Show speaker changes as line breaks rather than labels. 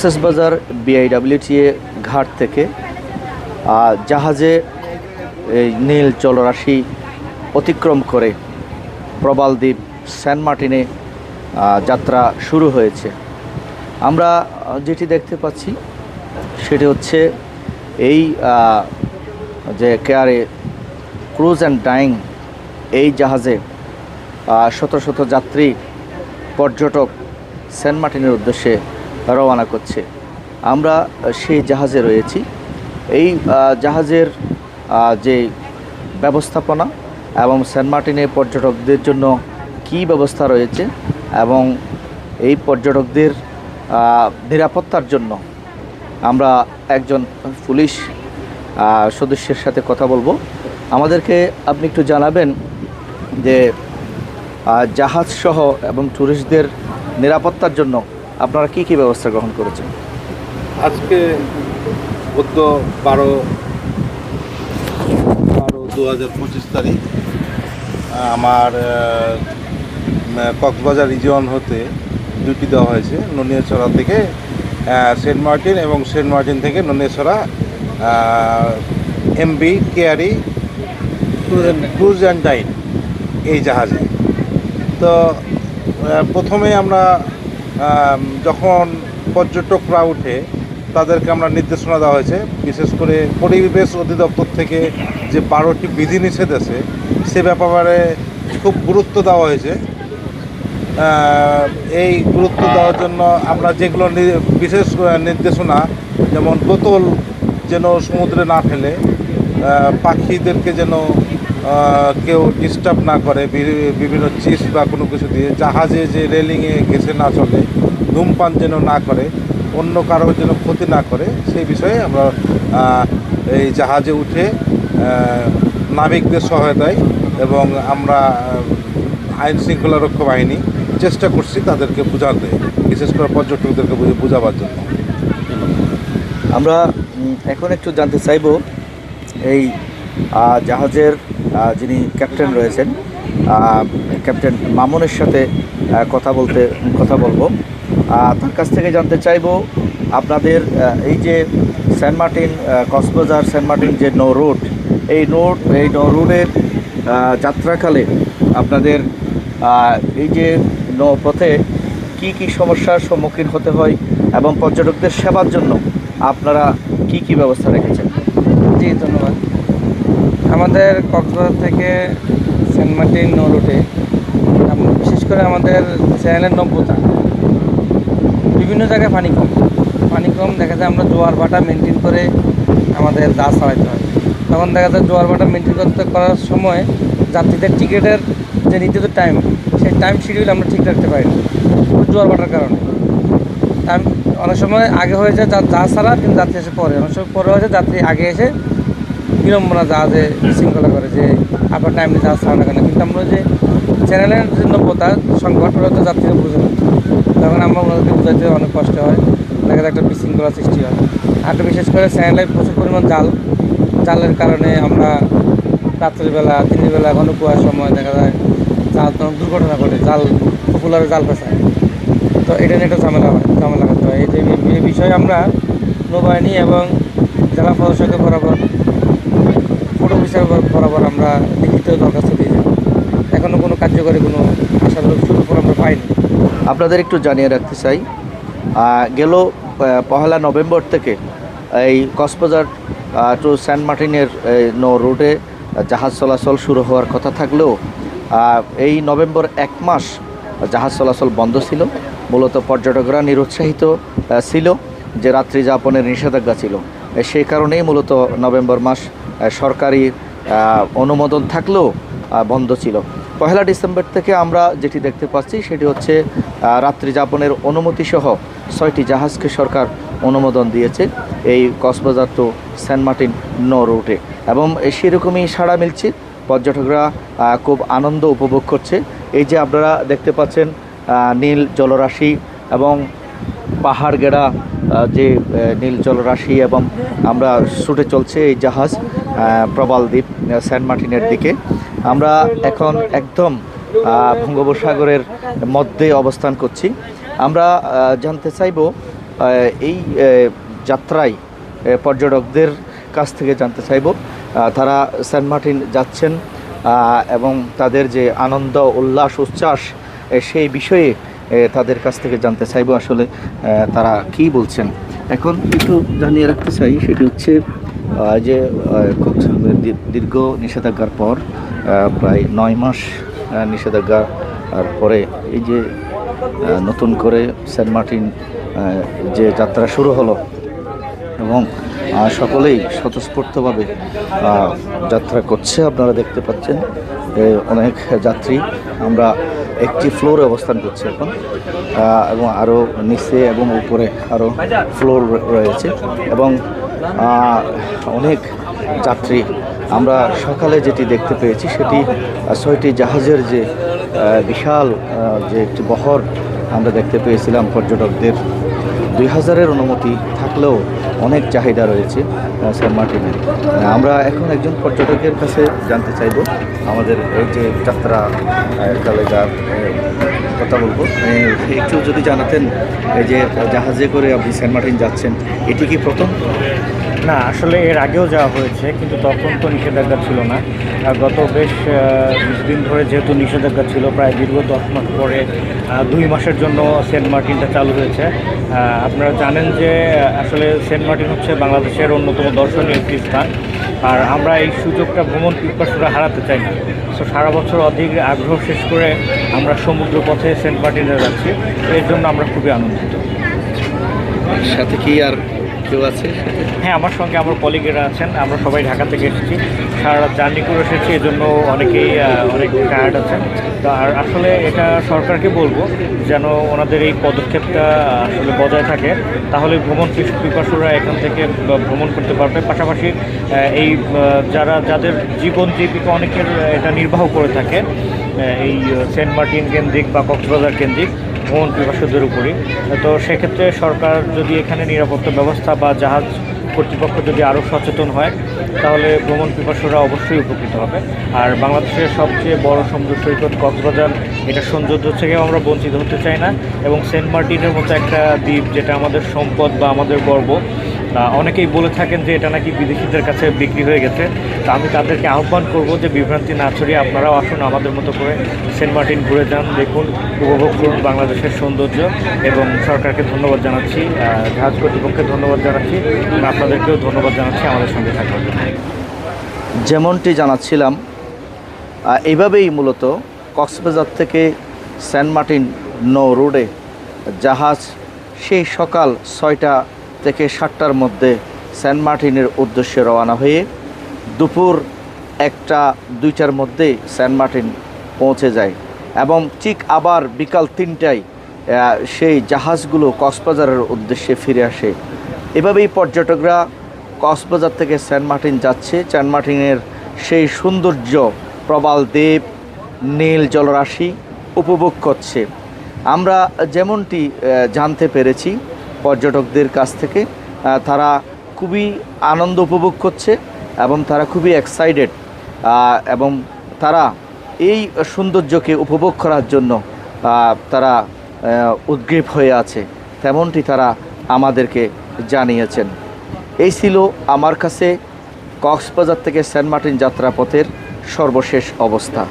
Cox's Bazar BIWTA ঘাট থেকে জাহাজে এই নীল জলরাশি অতিক্রম করে প্রবালদ্বীপ সেন্ট মার্টিনে যাত্রা শুরু হয়েছে। আমরা যেটি দেখতে পাচ্ছি সেটি হচ্ছে এই যে কেয়ারে ক্রুজ অ্যান্ড ডাইং এই জাহাজে শত শত যাত্রী পর্যটক সেন্ট মার্টিনের উদ্দেশ্যে রওনা করছে। আমরা সেই জাহাজে রয়েছি। এই জাহাজের যে ব্যবস্থাপনা এবং সেন্ট মার্টিনে পর্যটকদের জন্য কি ব্যবস্থা রয়েছে এবং এই পর্যটকদের নিরাপত্তার জন্য আমরা একজন পুলিশ সদস্যের সাথে কথা বলবো। আমাদেরকে আপনি একটু জানাবেন যে জাহাজ সহ এবং ট্যুরিস্টদের নিরাপত্তার জন্য আপনারা কি কি ব্যবস্থা গ্রহণ করেছেন?
আজকে গত 12/2025 তারিখ আমার কক্সবাজার রিজিয়ন হতে ডিউটি দেওয়া হয়েছে ননিয়াছড়া থেকে সেন্ট মার্টিন এবং সেন্ট মার্টিন থেকে Nuniyachhara MB Keari cruise and dine এই জাহাজে। তো প্রথমে আমরা যখন পর্যটকরা উঠে তাদেরকে আমরা নির্দেশনা দেওয়া হয়েছে, বিশেষ করে পরিবেশ অধিদপ্তর থেকে যে 12টি বিধিনিষেধ আছে সে ব্যাপারে খুব গুরুত্ব দেওয়া হয়েছে। এই গুরুত্ব দেওয়ার জন্য আমরা যেগুলো বিশেষ নির্দেশনা, যেমন বোতল যেন সমুদ্রে না ফেলে, পাখিদেরকে যেন কেউ ডিস্টার্ব না করে বিভিন্ন চিজ বা কোনো কিছু দিয়ে, জাহাজে যে রেলিংয়ে ঘেঁষে না চলে, ধূমপান যেন না করে, অন্য কারো যেন ক্ষতি না করে, সেই বিষয়ে আমরা এই জাহাজে উঠে নাবিকদের সহায়তায় এবং আমরা আইন শৃঙ্খলা রক্ষা বাহিনী চেষ্টা করছি তাদেরকে বোঝাতে, বিশেষ করে পর্যটকদেরকে বোঝাবার জন্য।
আমরা এখন একটু জানতে চাইব এই জাহাজের যিনি ক্যাপ্টেন রয়েছেন ক্যাপ্টেন মামুনের সাথে কথা বলবো। তার কাছ থেকে জানতে চাইব আপনাদের এই যে Saint Martin Cox's Bazar Saint Martin যে নৌ রুট, এই নৌ রুটের যাত্রাকালে আপনাদের এই যে নৌপথে কি কি সমস্যার সম্মুখীন হতে হয় এবং পর্যটকদের সেবার জন্য আপনারা কি কি ব্যবস্থা রেখেছেন?
জি, ধন্যবাদ। আমাদের কক্সবাজার থেকে সেন্ট মার্টিন নৌ রুটে বিশেষ করে আমাদের চ্যানেলের নব্যতা, বিভিন্ন জায়গায় পানি কম দেখা যায়। আমরা জোয়ার ভাটা মেনটেন করে আমাদের জাহাজ চালাতে হয়। তখন দেখা যায় জোয়ার ভাটা মেনটেন করার সময় যাত্রীদের টিকিটের যে নির্দিষ্ট টাইম, সেই টাইম শিডিউল আমরা ঠিক রাখতে পারি না জোয়ার ভাটার কারণে। টাইম অনেক সময় আগে হয়ে যায় জাহাজ ছাড়া, কিন্তু যাত্রী এসে পরে, অনেক সময় পরে হয়ে যায় যাত্রী আগে এসে বিড়ম্বনা জাহাজে বিশৃঙ্খলা করে যে আপনার টাইম নিয়ে জাহাজ ছাড়া না কেন। কিন্তু আমরা যে চ্যানেলের যে নব্যতা সংকট ওরা তো যাত্রীরা বুঝে না, তখন আমরা ওনাদেরকে বোঝাতে অনেক কষ্ট হয়, দেখা যায় একটা বিশৃঙ্খলা সৃষ্টি হয়। আর বিশেষ করে চ্যানেলে প্রচুর পরিমাণ জালের কারণে আমরা রাত্রিবেলা দিনের বেলা ঘন কুয়ার সময় দেখা যায় জাল দুর্ঘটনা ঘটে, পপুলারে জাল ফেসায়। তো এটা নিয়ে একটা ঝামেলা করতে হয়। এই বিষয়ে আমরা নৌবাহিনী এবং জেলা প্রশাসকের বরাবর, ফটো অফিসার বরাবর আমরা লিখিত দরখাস্ত দিয়েছি। এখনও কোনো কার্যকরী কোনো আশার সুফল আমরা পাইনি।
আপনাদের একটু জানিয়ে রাখতে চাই, গেল 1 নভেম্বর থেকে এই কক্সবাজার টু সেন্ট মার্টিনের নৌ রুটে জাহাজ চলাচল শুরু হওয়ার কথা থাকলেও এই নভেম্বর 1 মাস জাহাজ চলাচল বন্ধ ছিল। মূলত পর্যটকরা নিরুৎসাহিত ছিল যে রাত্রি যাপনের নিষেধাজ্ঞা ছিল, সেই কারণেই মূলত নভেম্বর মাস সরকারি অনুমোদন থাকলেও বন্ধ ছিল। 1 ডিসেম্বর থেকে আমরা যেটি দেখতে পাচ্ছি সেটি হচ্ছে রাত্রি যাপনের অনুমতিসহ 6টি জাহাজকে সরকার অনুমোদন দিয়েছে এই কক্সবাজার টু সেন্ট মার্টিন নৌ রুটে, এবং সেরকমই সাড়া মিলছে। পর্যটকরা খুব আনন্দ উপভোগ করছে। এই যে আপনারা দেখতে পাচ্ছেন নীল জলরাশি এবং পাহাড় গেড়া যে নীল জলরাশি, এবং আমরা ছুটে চলছে এই জাহাজ প্রবালদ্বীপ সেন্ট মার্টিনের দিকে। আমরা এখন একদম বঙ্গোপসাগরের মধ্যে অবস্থান করছি। আমরা জানতে চাইব এই যাত্রায় পর্যটকদের কাছ থেকে জানতে চাইব তারা সেন্ট মার্টিন যাচ্ছেন এবং তাদের যে আনন্দ উল্লাস উচ্ছ্বাস সেই বিষয়ে তাদের কাছ থেকে জানতে চাইব আসলে তারা কি বলছেন। এখন একটু জানিয়ে রাখতে চাই সেটি হচ্ছে যে দীর্ঘ নিষেধাজ্ঞার পর প্রায় 9 মাস নিষেধাজ্ঞার পরে এই যে নতুন করে সেন্ট মার্টিন যে যাত্রা শুরু হলো এবং সকলেই স্বতঃস্ফূর্তভাবে যাত্রা করছে। আপনারা দেখতে পাচ্ছেন অনেক যাত্রী। আমরা একটি ফ্লোরে অবস্থান করছি এখন এবং আরও নিচে এবং উপরে আরও ফ্লোর রয়েছে এবং অনেক যাত্রী। আমরা সকালে যেটি দেখতে পেয়েছি সেটি 6টি জাহাজের যে বিশাল যে একটি বহর আমরা দেখতে পেয়েছিলাম পর্যটকদের। 2000-এর অনুমতি থাকলেও অনেক চাহিদা রয়েছে সেন্ট মার্টিনে। আমরা এখন একজন পর্যটকের কাছে জানতে চাইব আমাদের এই যে যাত্রা কালে যার কথা বলবো, একটু যদি জানাতেন এই যে জাহাজে করে আপনি সেন্ট মার্টিন যাচ্ছেন, এটি কি প্রথম?
না, আসলে এর আগেও যাওয়া হয়েছে, কিন্তু তখন তো নিষেধাজ্ঞা ছিল না। গত বেশ কিছুদিন ধরে যেহেতু নিষেধাজ্ঞা ছিল, প্রায় দীর্ঘ 10 মাস পরে 2 মাসের জন্য সেন্ট মার্টিনটা চালু হয়েছে। আপনারা জানেন যে আসলে সেন্ট মার্টিন হচ্ছে বাংলাদেশের অন্যতম দর্শনীয় একটি স্থান, আর আমরা এই সুযোগটা ভ্রমণ পিপাসুরা হারাতে চাই না। তো সারা বছর অধিক আগ্রহ শেষ করে আমরা সমুদ্র পথে সেন্ট মার্টিনে যাচ্ছি, এর জন্য আমরা খুবই আনন্দিত।
সাথে কি আর কেউ আছে?
হ্যাঁ, আমার সঙ্গে আমার কলিগেরা আছেন। আমরা সবাই ঢাকা থেকে এসেছি, সারা রাত জার্নি করে এসেছি, এজন্য অনেকেই অনেক টায়ার্ড আছেন। তো আর আসলে এটা সরকারকে বলবো যেন ওনাদের এই পদক্ষেপটা আসলে বজায় থাকে, তাহলে ভ্রমণ পিপাসুরা এখান থেকে ভ্রমণ করতে পারবে। পাশাপাশি এই যাদের জীবন জীবিকা অনেকের এটা নির্বাহ করে থাকে এই সেন্ট মার্টিন কেন্দ্রিক বা কক্সবাজার কেন্দ্রিক ভ্রমণ পিপাসুদের উপরই। তো সেক্ষেত্রে সরকার যদি এখানে নিরাপত্তা ব্যবস্থা বা জাহাজ কর্তৃপক্ষ যদি আরও সচেতন হয়, তাহলে ভ্রমণ পিপাসুরা অবশ্যই উপকৃত হবে। আর বাংলাদেশের সবচেয়ে বড় সমুদ্র সৈকত কক্সবাজার, এটা সৌন্দর্য থেকেও আমরা বঞ্চিত হতে চাই না। এবং সেন্ট মার্টিনের মতো একটা দ্বীপ, যেটা আমাদের সম্পদ বা আমাদের গর্ব, অনেকেই বলে থাকেন যে এটা নাকি বিদেশিদের কাছে বিক্রি হয়ে গেছে। তো আমি তাদেরকে আহ্বান করব যে বিভ্রান্তি না ছড়িয়ে আপনারাও আসুন, আমাদের মতো করে সেন্ট মার্টিন ঘুরে যান, দেখুন, উপভোগ করুন বাংলাদেশের সৌন্দর্য। এবং সরকারকে ধন্যবাদ জানাচ্ছি, জাহাজ কর্তৃপক্ষকে ধন্যবাদ জানাচ্ছি, এবং আপনাদেরকেও ধন্যবাদ জানাচ্ছি আমাদের সঙ্গে থাকার জন্য।
যেমনটি জানাচ্ছিলাম, এইভাবেই মূলত কক্সবাজার থেকে সেন্ট মার্টিন নৌ রোডে জাহাজ সেই সকাল 6টা থেকে 7টার মধ্যে সেন্ট মার্টিনের উদ্দেশ্যে রওনা হয়ে দুপুর 1টা-2টার মধ্যে সেন্ট মার্টিন পৌঁছে যায় এবং ঠিক আবার বিকাল 3টায় সেই জাহাজগুলো কক্সবাজারের উদ্দেশ্যে ফিরে আসে। এভাবেই পর্যটকরা কক্সবাজার থেকে সেন্ট মার্টিন যাচ্ছে। সেন্ট মার্টিনের সেই সৌন্দর্য, প্রবাল দ্বীপ, নীল জলরাশি উপভোগ করছে। আমরা যেমনটি জানতে পেরেছি পর্যটকদের কাছ থেকে, তারা খুবই আনন্দ উপভোগ করছে এবং তারা খুবই এক্সাইটেড এবং তারা এই সৌন্দর্যকে উপভোগ করার জন্য তারা উদ্গ্রীব হয়ে আছে, তেমনটি তারা আমাদেরকে জানিয়েছেন। এই ছিল আমার কাছে কক্সবাজার থেকে সেন্ট মার্টিন যাত্রাপথের সর্বশেষ অবস্থা।